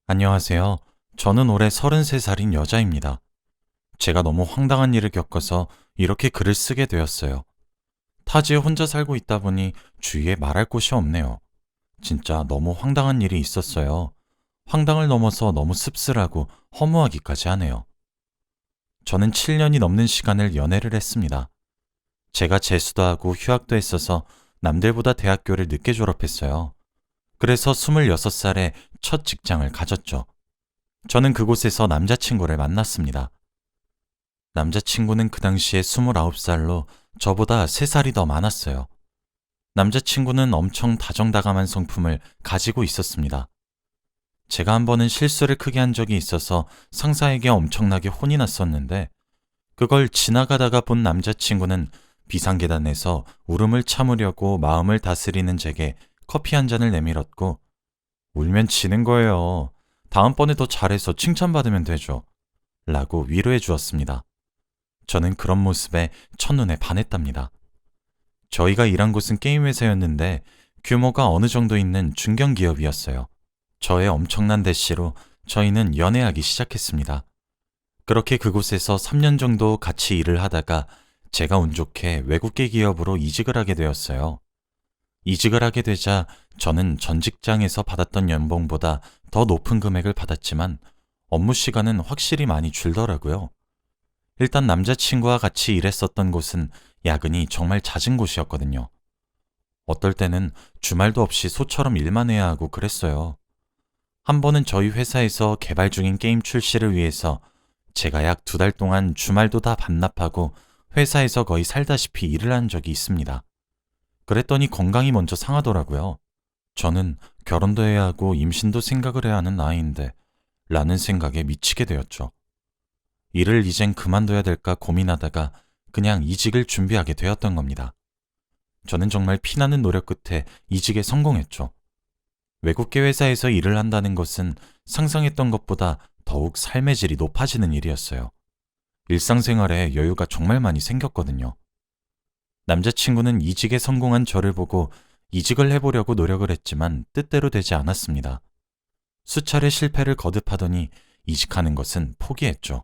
안녕하세요. 저는 올해 33살인 여자입니다. 제가 너무 황당한 일을 겪어서 이렇게 글을 쓰게 되었어요. 타지에 혼자 살고 있다 보니 주위에 말할 곳이 없네요. 진짜 너무 황당한 일이 있었어요. 황당을 넘어서 너무 씁쓸하고 허무하기까지 하네요. 저는 7년이 넘는 시간을 연애를 했습니다. 제가 재수도 하고 휴학도 했어서 남들보다 대학교를 늦게 졸업했어요. 그래서 26살에 첫 직장을 가졌죠. 저는 그곳에서 남자친구를 만났습니다. 남자친구는 그 당시에 29살로 저보다 3살이 더 많았어요. 남자친구는 엄청 다정다감한 성품을 가지고 있었습니다. 제가 한 번은 실수를 크게 한 적이 있어서 상사에게 엄청나게 혼이 났었는데 그걸 지나가다가 본 남자친구는 비상계단에서 울음을 참으려고 마음을 다스리는 제게 커피 한 잔을 내밀었고 울면 지는 거예요. 다음번에 더 잘해서 칭찬받으면 되죠. 라고 위로해 주었습니다. 저는 그런 모습에 첫눈에 반했답니다. 저희가 일한 곳은 게임 회사였는데 규모가 어느 정도 있는 중견기업이었어요. 저의 엄청난 대시로 저희는 연애하기 시작했습니다. 그렇게 그곳에서 3년 정도 같이 일을 하다가 제가 운 좋게 외국계 기업으로 이직을 하게 되었어요. 이직을 하게 되자 저는 전 직장에서 받았던 연봉보다 더 높은 금액을 받았지만 업무 시간은 확실히 많이 줄더라고요. 일단 남자친구와 같이 일했었던 곳은 야근이 정말 잦은 곳이었거든요. 어떨 때는 주말도 없이 소처럼 일만 해야 하고 그랬어요. 한 번은 저희 회사에서 개발 중인 게임 출시를 위해서 제가 약 2달 동안 주말도 다 반납하고 회사에서 거의 살다시피 일을 한 적이 있습니다. 그랬더니 건강이 먼저 상하더라고요. 저는 결혼도 해야 하고 임신도 생각을 해야 하는 나이인데 라는 생각에 미치게 되었죠. 일을 이젠 그만둬야 될까 고민하다가 그냥 이직을 준비하게 되었던 겁니다. 저는 정말 피나는 노력 끝에 이직에 성공했죠. 외국계 회사에서 일을 한다는 것은 상상했던 것보다 더욱 삶의 질이 높아지는 일이었어요. 일상생활에 여유가 정말 많이 생겼거든요. 남자친구는 이직에 성공한 저를 보고 이직을 해보려고 노력을 했지만 뜻대로 되지 않았습니다. 수차례 실패를 거듭하더니 이직하는 것은 포기했죠.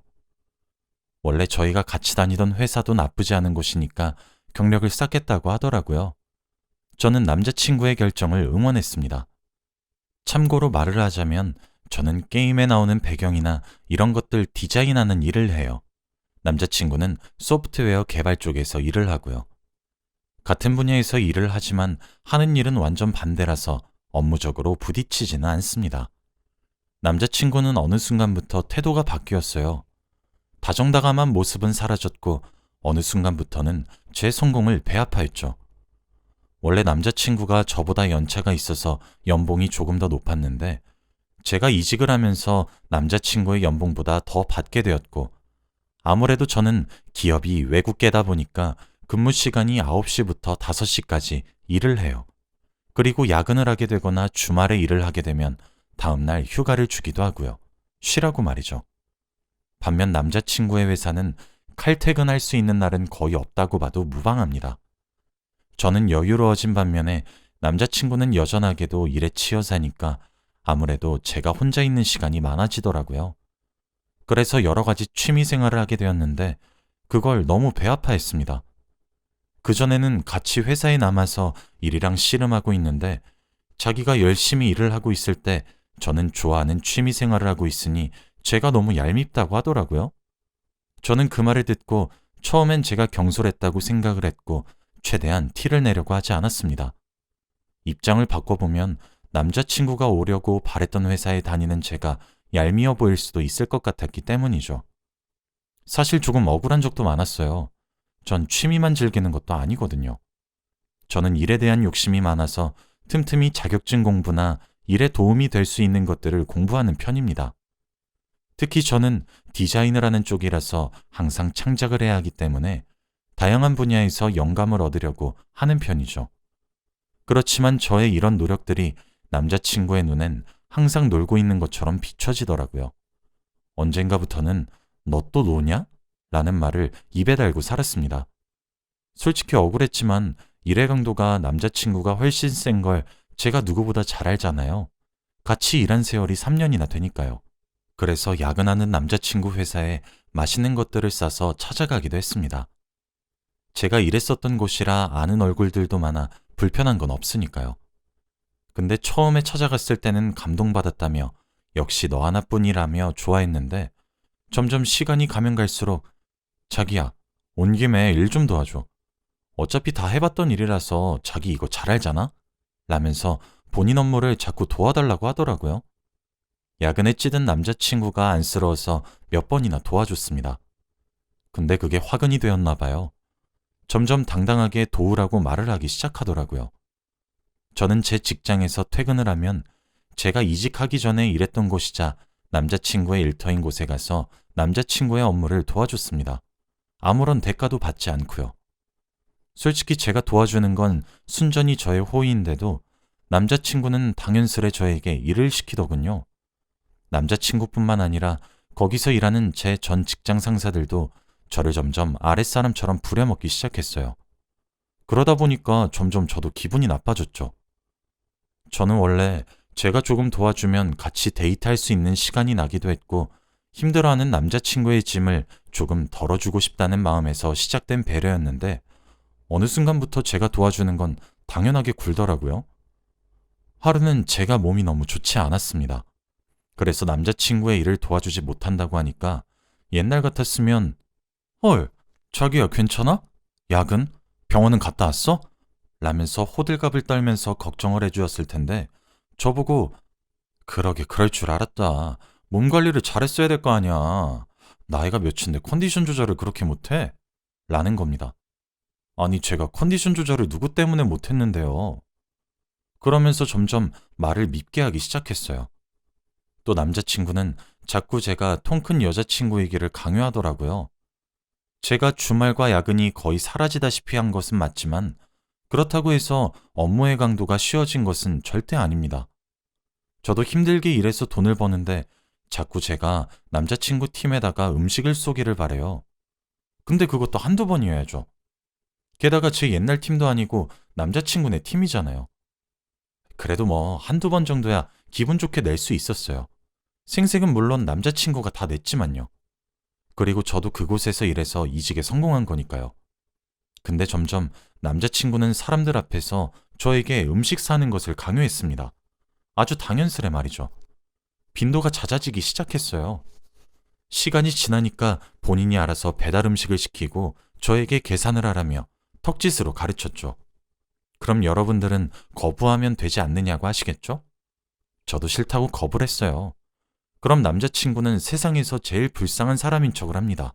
원래 저희가 같이 다니던 회사도 나쁘지 않은 곳이니까 경력을 쌓겠다고 하더라고요. 저는 남자친구의 결정을 응원했습니다. 참고로 말을 하자면 저는 게임에 나오는 배경이나 이런 것들 디자인하는 일을 해요. 남자친구는 소프트웨어 개발 쪽에서 일을 하고요. 같은 분야에서 일을 하지만 하는 일은 완전 반대라서 업무적으로 부딪히지는 않습니다. 남자친구는 어느 순간부터 태도가 바뀌었어요. 다정다감한 모습은 사라졌고 어느 순간부터는 제 성공을 배아파했죠. 원래 남자친구가 저보다 연차가 있어서 연봉이 조금 더 높았는데 제가 이직을 하면서 남자친구의 연봉보다 더 받게 되었고 아무래도 저는 기업이 외국계다 보니까 근무 시간이 9시부터 5시까지 일을 해요. 그리고 야근을 하게 되거나 주말에 일을 하게 되면 다음날 휴가를 주기도 하고요. 쉬라고 말이죠. 반면 남자친구의 회사는 칼퇴근할 수 있는 날은 거의 없다고 봐도 무방합니다. 저는 여유로워진 반면에 남자친구는 여전하게도 일에 치여 사니까 아무래도 제가 혼자 있는 시간이 많아지더라고요. 그래서 여러 가지 취미 생활을 하게 되었는데 그걸 너무 배아파했습니다. 그전에는 같이 회사에 남아서 일이랑 씨름하고 있는데 자기가 열심히 일을 하고 있을 때 저는 좋아하는 취미 생활을 하고 있으니 제가 너무 얄밉다고 하더라고요. 저는 그 말을 듣고 처음엔 제가 경솔했다고 생각을 했고 최대한 티를 내려고 하지 않았습니다. 입장을 바꿔보면 남자친구가 오려고 바랬던 회사에 다니는 제가 얄미워 보일 수도 있을 것 같았기 때문이죠. 사실 조금 억울한 적도 많았어요. 전 취미만 즐기는 것도 아니거든요. 저는 일에 대한 욕심이 많아서 틈틈이 자격증 공부나 일에 도움이 될 수 있는 것들을 공부하는 편입니다. 특히 저는 디자인을 하는 쪽이라서 항상 창작을 해야 하기 때문에 다양한 분야에서 영감을 얻으려고 하는 편이죠. 그렇지만 저의 이런 노력들이 남자친구의 눈엔 항상 놀고 있는 것처럼 비춰지더라고요. 언젠가부터는 너 또 노냐? 라는 말을 입에 달고 살았습니다. 솔직히 억울했지만 일의 강도가 남자친구가 훨씬 센 걸 제가 누구보다 잘 알잖아요. 같이 일한 세월이 3년이나 되니까요. 그래서 야근하는 남자친구 회사에 맛있는 것들을 싸서 찾아가기도 했습니다. 제가 일했었던 곳이라 아는 얼굴들도 많아 불편한 건 없으니까요. 근데 처음에 찾아갔을 때는 감동받았다며 역시 너 하나뿐이라며 좋아했는데 점점 시간이 가면 갈수록 자기야, 온 김에 일 좀 도와줘. 어차피 다 해봤던 일이라서 자기 이거 잘 알잖아? 라면서 본인 업무를 자꾸 도와달라고 하더라고요. 야근에 찌든 남자친구가 안쓰러워서 몇 번이나 도와줬습니다. 근데 그게 화근이 되었나 봐요. 점점 당당하게 도우라고 말을 하기 시작하더라고요. 저는 제 직장에서 퇴근을 하면 제가 이직하기 전에 일했던 곳이자 남자친구의 일터인 곳에 가서 남자친구의 업무를 도와줬습니다. 아무런 대가도 받지 않고요. 솔직히 제가 도와주는 건 순전히 저의 호의인데도 남자친구는 당연스레 저에게 일을 시키더군요. 남자친구뿐만 아니라 거기서 일하는 제 전 직장 상사들도 저를 점점 아랫사람처럼 부려먹기 시작했어요. 그러다 보니까 점점 저도 기분이 나빠졌죠. 저는 원래 제가 조금 도와주면 같이 데이트할 수 있는 시간이 나기도 했고 힘들어하는 남자친구의 짐을 조금 덜어주고 싶다는 마음에서 시작된 배려였는데 어느 순간부터 제가 도와주는 건 당연하게 굴더라고요. 하루는 제가 몸이 너무 좋지 않았습니다. 그래서 남자친구의 일을 도와주지 못한다고 하니까 옛날 같았으면 헐, 자기야 괜찮아? 야근? 병원은 갔다 왔어? 라면서 호들갑을 떨면서 걱정을 해주었을 텐데 저보고 그러게 그럴 줄 알았다. 몸 관리를 잘했어야 될 거 아니야. 나이가 몇인데 컨디션 조절을 그렇게 못해? 라는 겁니다. 아니 제가 컨디션 조절을 누구 때문에 못했는데요. 그러면서 점점 말을 밉게 하기 시작했어요. 또 남자친구는 자꾸 제가 통 큰 여자친구이기를 강요하더라고요. 제가 주말과 야근이 거의 사라지다시피 한 것은 맞지만 그렇다고 해서 업무의 강도가 쉬워진 것은 절대 아닙니다. 저도 힘들게 일해서 돈을 버는데 자꾸 제가 남자친구 팀에다가 음식을 쏘기를 바래요. 근데 그것도 한두 번이어야죠. 게다가 제 옛날 팀도 아니고 남자친구네 팀이잖아요. 그래도 뭐 한두 번 정도야 기분 좋게 낼 수 있었어요. 생색은 물론 남자친구가 다 냈지만요. 그리고 저도 그곳에서 일해서 이직에 성공한 거니까요. 근데 점점 남자친구는 사람들 앞에서 저에게 음식 사는 것을 강요했습니다. 아주 당연스레 말이죠. 빈도가 잦아지기 시작했어요. 시간이 지나니까 본인이 알아서 배달 음식을 시키고 저에게 계산을 하라며 턱짓으로 가르쳤죠. 그럼 여러분들은 거부하면 되지 않느냐고 하시겠죠? 저도 싫다고 거부를 했어요. 그럼 남자친구는 세상에서 제일 불쌍한 사람인 척을 합니다.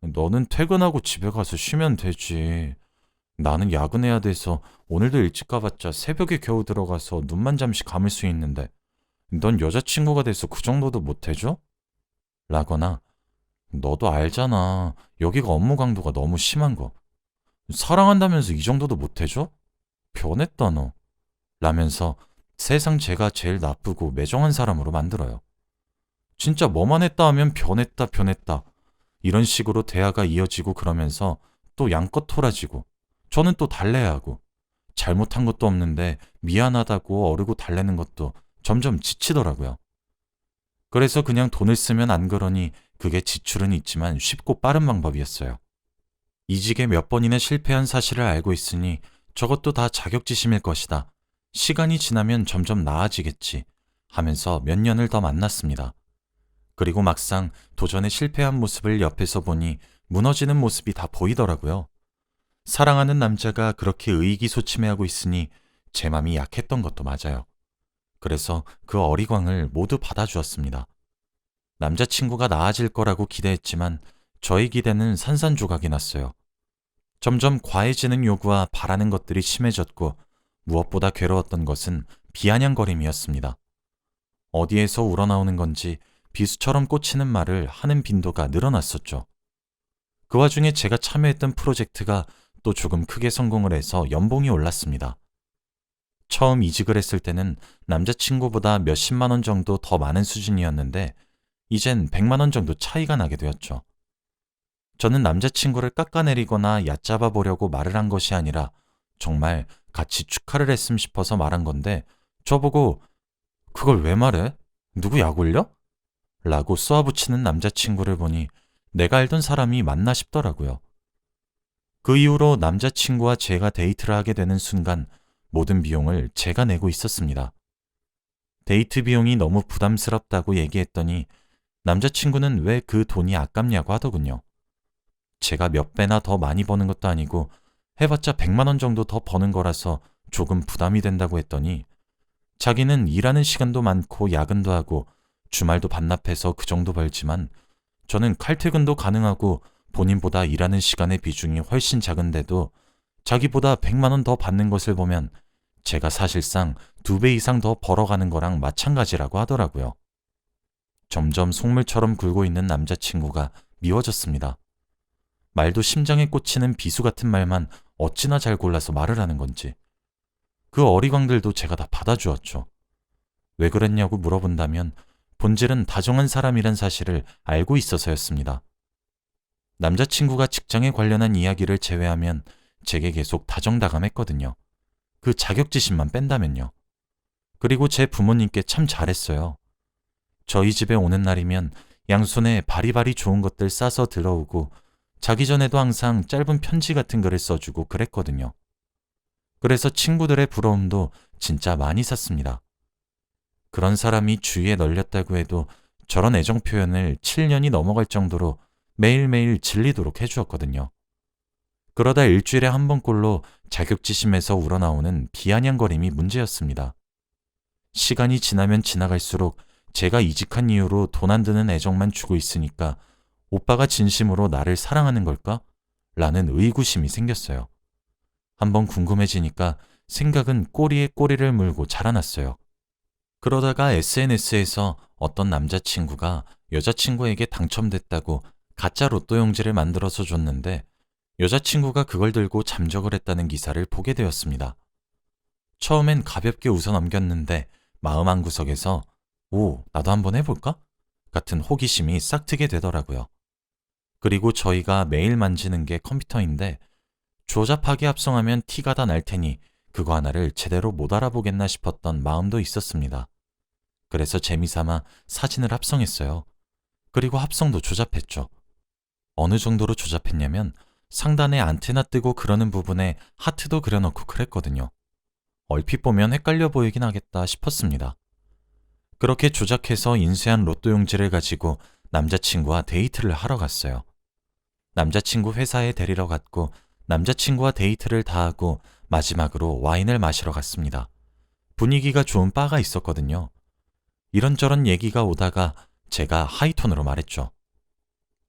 너는 퇴근하고 집에 가서 쉬면 되지. 나는 야근해야 돼서 오늘도 일찍 가봤자 새벽에 겨우 들어가서 눈만 잠시 감을 수 있는데 넌 여자친구가 돼서 그 정도도 못해줘? 라거나 너도 알잖아. 여기가 업무 강도가 너무 심한 거. 사랑한다면서 이 정도도 못해줘? 변했다 너. 라면서 세상 제가 제일 나쁘고 매정한 사람으로 만들어요. 진짜 뭐만 했다 하면 변했다 변했다. 이런 식으로 대화가 이어지고 그러면서 또 양껏 토라지고 저는 또 달래야 하고 잘못한 것도 없는데 미안하다고 어르고 달래는 것도 점점 지치더라고요. 그래서 그냥 돈을 쓰면 안 그러니 그게 지출은 있지만 쉽고 빠른 방법이었어요. 이직에 몇 번이나 실패한 사실을 알고 있으니 저것도 다 자격지심일 것이다. 시간이 지나면 점점 나아지겠지 하면서 몇 년을 더 만났습니다. 그리고 막상 도전에 실패한 모습을 옆에서 보니 무너지는 모습이 다 보이더라고요. 사랑하는 남자가 그렇게 의기소침해하고 있으니 제 맘이 약했던 것도 맞아요. 그래서 그 어리광을 모두 받아주었습니다. 남자친구가 나아질 거라고 기대했지만 저의 기대는 산산조각이 났어요. 점점 과해지는 요구와 바라는 것들이 심해졌고 무엇보다 괴로웠던 것은 비아냥거림이었습니다. 어디에서 우러나오는 건지 비수처럼 꽂히는 말을 하는 빈도가 늘어났었죠. 그 와중에 제가 참여했던 프로젝트가 또 조금 크게 성공을 해서 연봉이 올랐습니다. 처음 이직을 했을 때는 남자친구보다 몇십만 원 정도 더 많은 수준이었는데 이젠 100만 원 정도 차이가 나게 되었죠. 저는 남자친구를 깎아내리거나 얕잡아 보려고 말을 한 것이 아니라 정말 같이 축하를 했음 싶어서 말한 건데 저보고 그걸 왜 말해? 누구 약 올려? 라고 쏘아붙이는 남자친구를 보니 내가 알던 사람이 맞나 싶더라고요. 그 이후로 남자친구와 제가 데이트를 하게 되는 순간 모든 비용을 제가 내고 있었습니다. 데이트 비용이 너무 부담스럽다고 얘기했더니 남자친구는 왜 그 돈이 아깝냐고 하더군요. 제가 몇 배나 더 많이 버는 것도 아니고 해봤자 100만 원 정도 더 버는 거라서 조금 부담이 된다고 했더니 자기는 일하는 시간도 많고 야근도 하고 주말도 반납해서 그 정도 벌지만 저는 칼퇴근도 가능하고 본인보다 일하는 시간의 비중이 훨씬 작은데도 자기보다 100만 원 더 받는 것을 보면 제가 사실상 2배 이상 더 벌어가는 거랑 마찬가지라고 하더라고요. 점점 속물처럼 굴고 있는 남자친구가 미워졌습니다. 말도 심장에 꽂히는 비수 같은 말만 어찌나 잘 골라서 말을 하는 건지. 그 어리광들도 제가 다 받아주었죠. 왜 그랬냐고 물어본다면 본질은 다정한 사람이란 사실을 알고 있어서였습니다. 남자친구가 직장에 관련한 이야기를 제외하면 제게 계속 다정다감했거든요. 그 자격지심만 뺀다면요. 그리고 제 부모님께 참 잘했어요. 저희 집에 오는 날이면 양손에 바리바리 좋은 것들 싸서 들어오고 자기 전에도 항상 짧은 편지 같은 글을 써주고 그랬거든요. 그래서 친구들의 부러움도 진짜 많이 샀습니다. 그런 사람이 주위에 널렸다고 해도 저런 애정 표현을 7년이 넘어갈 정도로 매일매일 질리도록 해주었거든요. 그러다 일주일에 한 번꼴로 자격지심에서 우러나오는 비아냥거림이 문제였습니다. 시간이 지나면 지나갈수록 제가 이직한 이후로 돈 안 드는 애정만 주고 있으니까 오빠가 진심으로 나를 사랑하는 걸까? 라는 의구심이 생겼어요. 한번 궁금해지니까 생각은 꼬리에 꼬리를 물고 자라났어요. 그러다가 SNS에서 어떤 남자친구가 여자친구에게 당첨됐다고 가짜 로또 용지를 만들어서 줬는데 여자친구가 그걸 들고 잠적을 했다는 기사를 보게 되었습니다. 처음엔 가볍게 웃어 넘겼는데 마음 한구석에서 오, 나도 한번 해볼까? 같은 호기심이 싹 트게 되더라고요. 그리고 저희가 매일 만지는 게 컴퓨터인데 조잡하게 합성하면 티가 다 날 테니 그거 하나를 제대로 못 알아보겠나 싶었던 마음도 있었습니다. 그래서 재미삼아 사진을 합성했어요. 그리고 합성도 조잡했죠. 어느 정도로 조잡했냐면 상단에 안테나 뜨고 그러는 부분에 하트도 그려놓고 그랬거든요. 얼핏 보면 헷갈려 보이긴 하겠다 싶었습니다. 그렇게 조작해서 인쇄한 로또 용지를 가지고 남자친구와 데이트를 하러 갔어요. 남자친구 회사에 데리러 갔고 남자친구와 데이트를 다 하고 마지막으로 와인을 마시러 갔습니다. 분위기가 좋은 바가 있었거든요. 이런저런 얘기가 오다가 제가 하이톤으로 말했죠.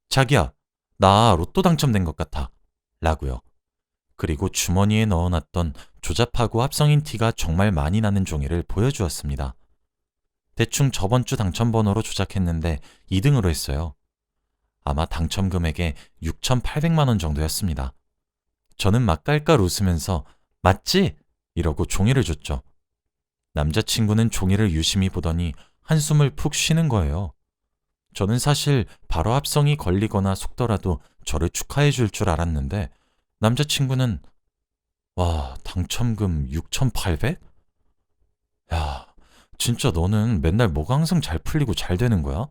자기야, 나 로또 당첨된 것 같아. 라고요. 그리고 주머니에 넣어놨던 조잡하고 합성인 티가 정말 많이 나는 종이를 보여주었습니다. 대충 저번 주 당첨번호로 조작했는데 2등으로 했어요. 아마 당첨 금액의 6,800만 원 정도였습니다. 저는 막 깔깔 웃으면서 맞지? 이러고 종이를 줬죠. 남자친구는 종이를 유심히 보더니 한숨을 푹 쉬는 거예요. 저는 사실 바로 합성이 걸리거나 속더라도 저를 축하해 줄 줄 알았는데 남자친구는 와, 당첨금 6,800? 야, 진짜 너는 맨날 뭐가 항상 잘 풀리고 잘 되는 거야?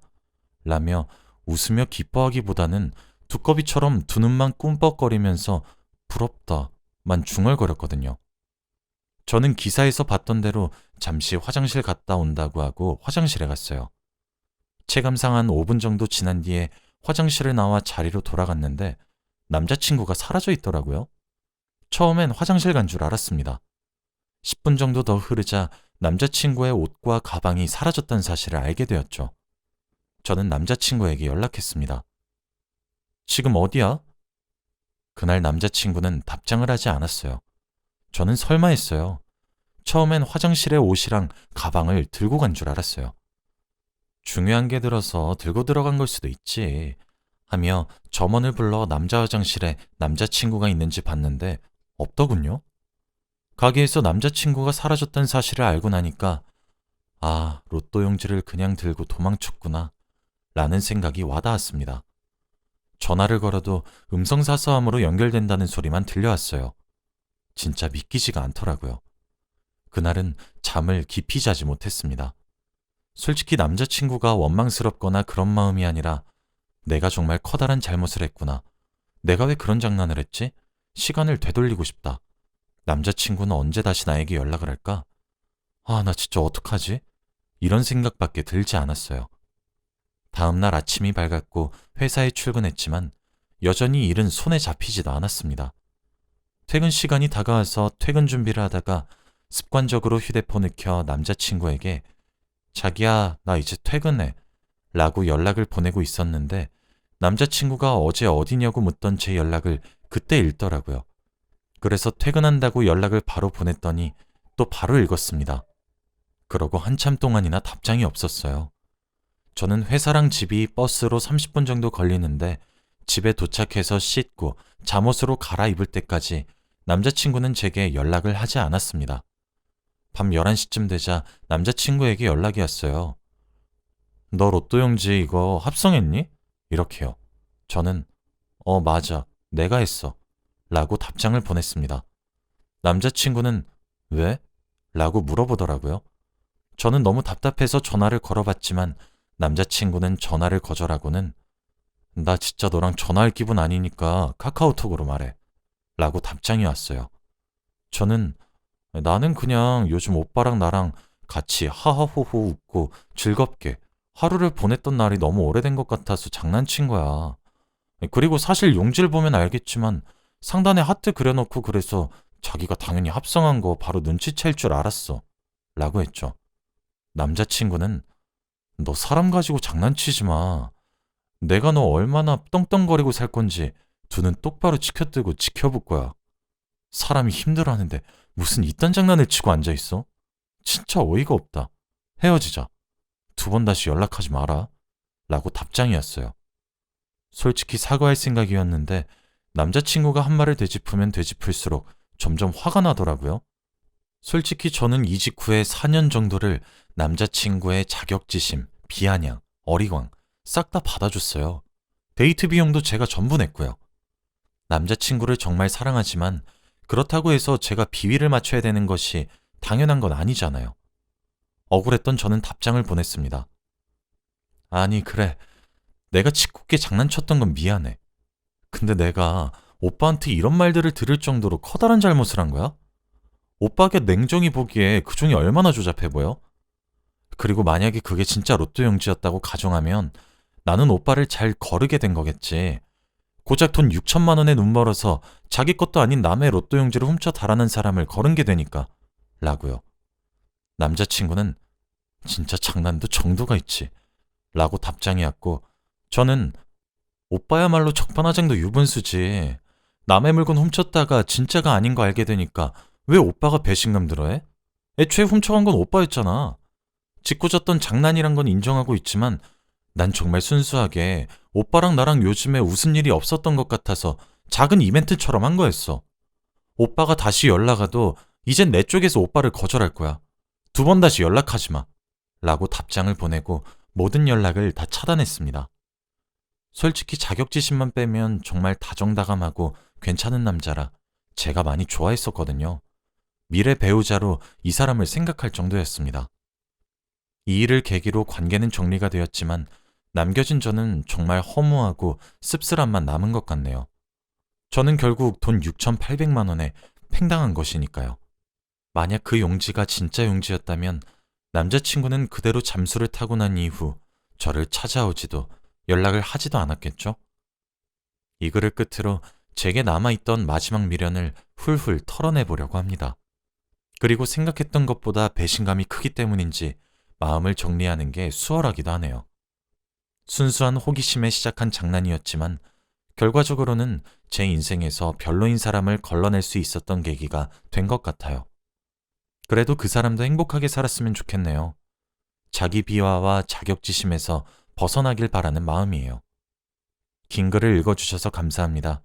라며 웃으며 기뻐하기보다는 두꺼비처럼 두 눈만 꿈뻑거리면서 부럽다만 중얼거렸거든요. 저는 기사에서 봤던 대로 잠시 화장실 갔다 온다고 하고 화장실에 갔어요. 체감상 한 5분 정도 지난 뒤에 화장실을 나와 자리로 돌아갔는데 남자친구가 사라져 있더라고요. 처음엔 화장실 간 줄 알았습니다. 10분 정도 더 흐르자 남자친구의 옷과 가방이 사라졌다는 사실을 알게 되었죠. 저는 남자친구에게 연락했습니다. 지금 어디야? 그날 남자친구는 답장을 하지 않았어요. 저는 설마 했어요. 처음엔 화장실에 옷이랑 가방을 들고 간 줄 알았어요. 중요한 게 들어서 들고 들어간 걸 수도 있지 하며 점원을 불러 남자 화장실에 남자친구가 있는지 봤는데 없더군요. 가게에서 남자친구가 사라졌다는 사실을 알고 나니까 아, 로또 용지를 그냥 들고 도망쳤구나 라는 생각이 와닿았습니다. 전화를 걸어도 음성사서함으로 연결된다는 소리만 들려왔어요. 진짜 믿기지가 않더라고요. 그날은 잠을 깊이 자지 못했습니다. 솔직히 남자친구가 원망스럽거나 그런 마음이 아니라 내가 정말 커다란 잘못을 했구나. 내가 왜 그런 장난을 했지? 시간을 되돌리고 싶다. 남자친구는 언제 다시 나에게 연락을 할까? 아, 나 진짜 어떡하지? 이런 생각밖에 들지 않았어요. 다음 날 아침이 밝았고 회사에 출근했지만 여전히 일은 손에 잡히지도 않았습니다. 퇴근 시간이 다가와서 퇴근 준비를 하다가 습관적으로 휴대폰을 켜 남자친구에게 자기야, 나 이제 퇴근해 라고 연락을 보내고 있었는데 남자친구가 어제 어디냐고 묻던 제 연락을 그때 읽더라고요. 그래서 퇴근한다고 연락을 바로 보냈더니 또 바로 읽었습니다. 그러고 한참 동안이나 답장이 없었어요. 저는 회사랑 집이 버스로 30분 정도 걸리는데 집에 도착해서 씻고 잠옷으로 갈아입을 때까지 남자친구는 제게 연락을 하지 않았습니다. 밤 11시쯤 되자 남자친구에게 연락이 왔어요. 너 로또 용지 이거 합성했니? 이렇게요. 저는 맞아. 내가 했어. 라고 답장을 보냈습니다. 남자친구는 왜? 라고 물어보더라고요. 저는 너무 답답해서 전화를 걸어봤지만 남자친구는 전화를 거절하고는 나 진짜 너랑 전화할 기분 아니니까 카카오톡으로 말해. 라고 답장이 왔어요. 저는 나는 그냥 요즘 오빠랑 나랑 같이 하하호호 웃고 즐겁게 하루를 보냈던 날이 너무 오래된 것 같아서 장난친 거야. 그리고 사실 용지를 보면 알겠지만 상단에 하트 그려놓고 그래서 자기가 당연히 합성한 거 바로 눈치챌 줄 알았어. 라고 했죠. 남자친구는 너 사람 가지고 장난치지 마. 내가 너 얼마나 떵떵거리고 살 건지 두 눈 똑바로 치켜뜨고 지켜볼 거야. 사람이 힘들어하는데 무슨 이딴 장난을 치고 앉아있어? 진짜 어이가 없다. 헤어지자. 2번 다시 연락하지 마라. 라고 답장이 왔어요. 솔직히 사과할 생각이었는데 남자친구가 한 말을 되짚으면 되짚을수록 점점 화가 나더라고요. 솔직히 저는 이직 후에 4년 정도를 남자친구의 자격지심, 비아냥, 어리광 싹 다 받아줬어요. 데이트 비용도 제가 전부 냈고요. 남자친구를 정말 사랑하지만 그렇다고 해서 제가 비위를 맞춰야 되는 것이 당연한 건 아니잖아요. 억울했던 저는 답장을 보냈습니다. 아니, 그래. 내가 짓궂게 장난쳤던 건 미안해. 근데 내가 오빠한테 이런 말들을 들을 정도로 커다란 잘못을 한 거야? 오빠가 냉정히 보기에 그 종이 얼마나 조잡해 보여? 그리고 만약에 그게 진짜 로또 용지였다고 가정하면 나는 오빠를 잘 거르게 된 거겠지. 고작 돈 6천만 원에 눈 멀어서 자기 것도 아닌 남의 로또 용지를 훔쳐 달아난 사람을 거른 게 되니까. 라고요. 남자친구는 진짜 장난도 정도가 있지. 라고 답장이 왔고 저는 오빠야말로 적반하장도 유분수지. 남의 물건 훔쳤다가 진짜가 아닌 거 알게 되니까 왜 오빠가 배신감 들어해? 애초에 훔쳐간 건 오빠였잖아. 짓궂었던 장난이란 건 인정하고 있지만 난 정말 순수하게 오빠랑 나랑 요즘에 웃은 일이 없었던 것 같아서 작은 이벤트처럼 한 거였어. 오빠가 다시 연락와도 이젠 내 쪽에서 오빠를 거절할 거야. 2번 다시 연락하지 마. 라고 답장을 보내고 모든 연락을 다 차단했습니다. 솔직히 자격지심만 빼면 정말 다정다감하고 괜찮은 남자라 제가 많이 좋아했었거든요. 미래 배우자로 이 사람을 생각할 정도였습니다. 이 일을 계기로 관계는 정리가 되었지만 남겨진 저는 정말 허무하고 씁쓸함만 남은 것 같네요. 저는 결국 돈 6,800만 원에 팽당한 것이니까요. 만약 그 용지가 진짜 용지였다면 남자친구는 그대로 잠수를 타고 난 이후 저를 찾아오지도 연락을 하지도 않았겠죠? 이 글을 끝으로 제게 남아있던 마지막 미련을 훌훌 털어내보려고 합니다. 그리고 생각했던 것보다 배신감이 크기 때문인지 마음을 정리하는 게 수월하기도 하네요. 순수한 호기심에 시작한 장난이었지만 결과적으로는 제 인생에서 별로인 사람을 걸러낼 수 있었던 계기가 된 것 같아요. 그래도 그 사람도 행복하게 살았으면 좋겠네요. 자기 비하와 자격지심에서 벗어나길 바라는 마음이에요. 긴 글을 읽어주셔서 감사합니다.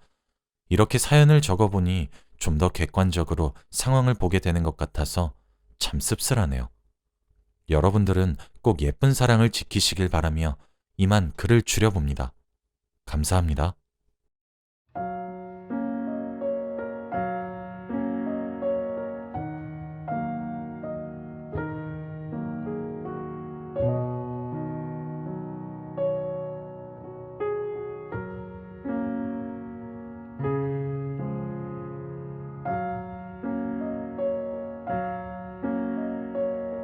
이렇게 사연을 적어보니 좀 더 객관적으로 상황을 보게 되는 것 같아서 참 씁쓸하네요. 여러분들은 꼭 예쁜 사랑을 지키시길 바라며 이만 글을 줄여봅니다. 감사합니다.